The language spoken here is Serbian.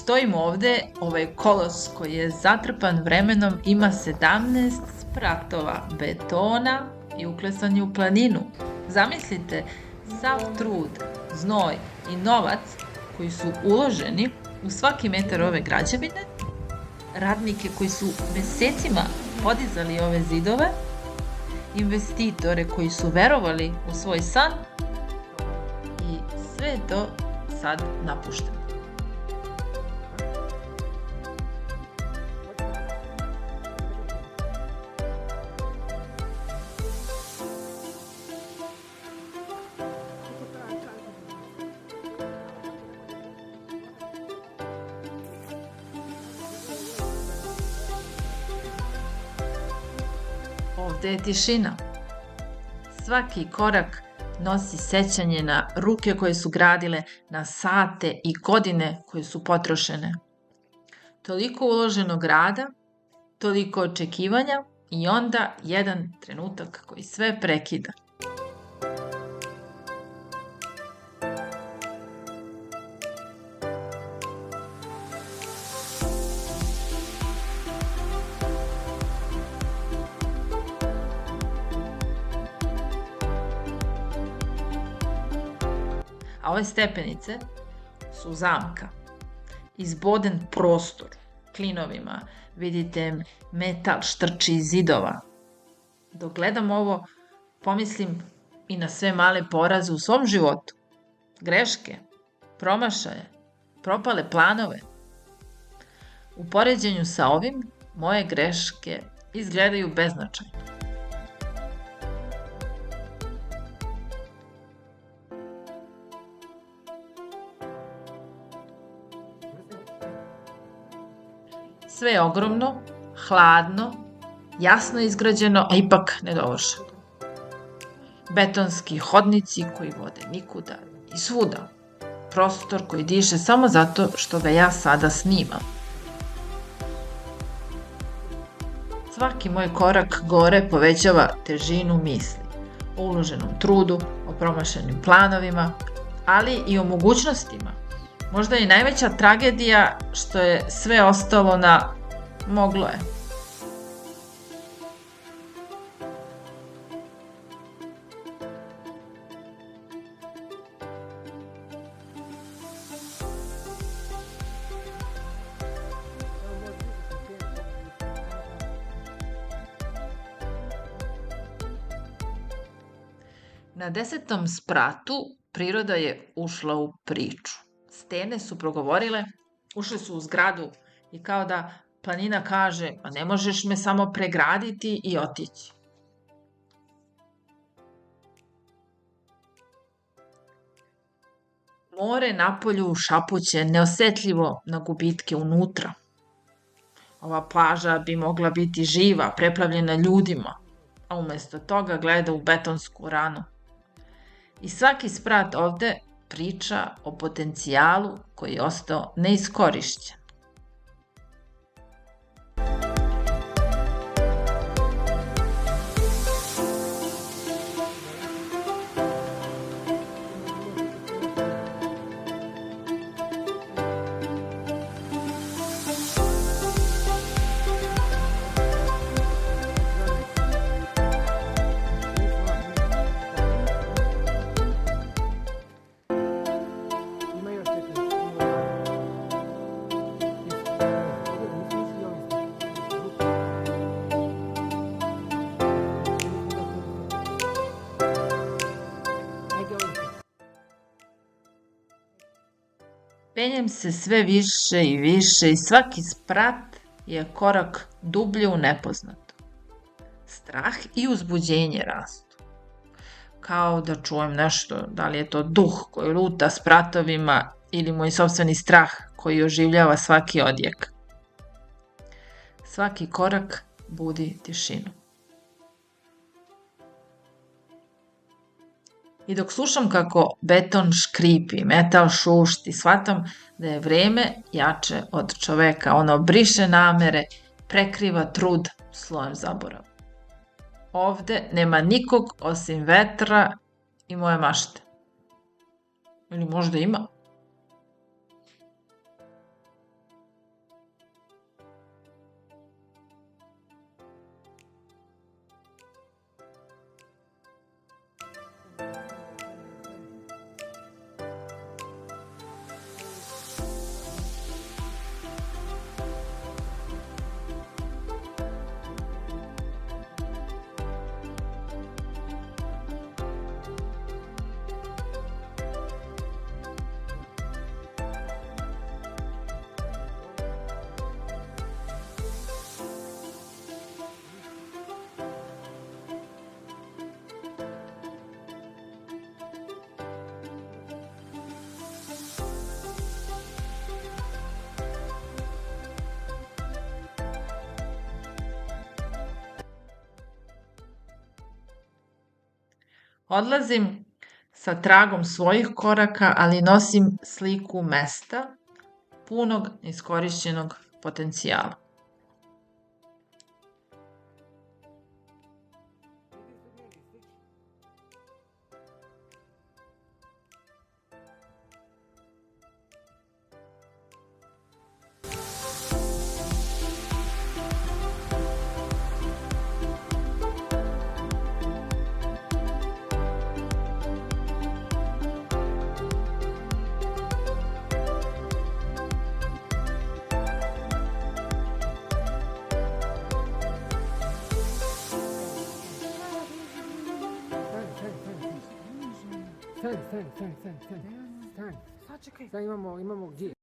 Stojim ovde, ovaj kolos koji je zatrpan vremenom ima 17 spratova betona i uklesan je u planinu. Zamislite sav trud, znoj i novac koji su uloženi u svaki metar ove građevine, radnike koji su mesecima podizali ove zidove, investitore koji su verovali u svoj san i sve je to sad napušteno. Ovde je tišina. Svaki korak nosi sećanje na ruke koje su gradile, na sate i godine koje su potrošene. Toliko uloženog rada, toliko očekivanja i onda jedan trenutak koji sve prekida. A ove stepenice su zamka, izboden prostor, klinovima, vidite metal štrči iz zidova. Dok gledam ovo, pomislim i na sve male poraze u svom životu, greške, promašaje, propale planove. U poređenju sa ovim, moje greške izgledaju beznačajno. Sve je ogromno, hladno, jasno izgrađeno, a ipak nedovršeno. Betonski hodnici koji vode nikuda i svuda. Prostor koji diše samo zato što ga ja sada snimam. Svaki moj korak gore povećava težinu misli, o uloženom trudu, o promašenim planovima, ali i o mogućnostima. Možda je najveća tragedija što je sve ostalo na moglo je. Na 10. spratu priroda je ušla u priču. Stene su progovorile, ušle su u zgradu i kao da planina kaže, pa ne možeš me samo pregraditi i otići. More napolju šapuće neosetljivo na gubitke unutra. Ova plaža bi mogla biti živa, preplavljena ljudima, a umesto toga gleda u betonsku ranu. I svaki sprat ovde priča o potencijalu koji je ostao neiskorišćen. Penjem se sve više i više i svaki sprat je korak dublje u nepoznato. Strah i uzbuđenje rastu. Kao da čujem nešto, da li je to duh koji luta spratovima ili moj sopstveni strah koji oživljava svaki odjek. Svaki korak budi tišinu. I dok slušam kako beton škripi, metal šušti, shvatam da je vreme jače od čoveka. Ono briše namere, prekriva trud slojem zaborava. Ovde nema nikog osim vetra i moje mašte. Ili možda ima? Odlazim sa tragom svojih koraka, ali nosim sliku mesta punog iskorišćenog potencijala. Stani. Sad imamo gdje.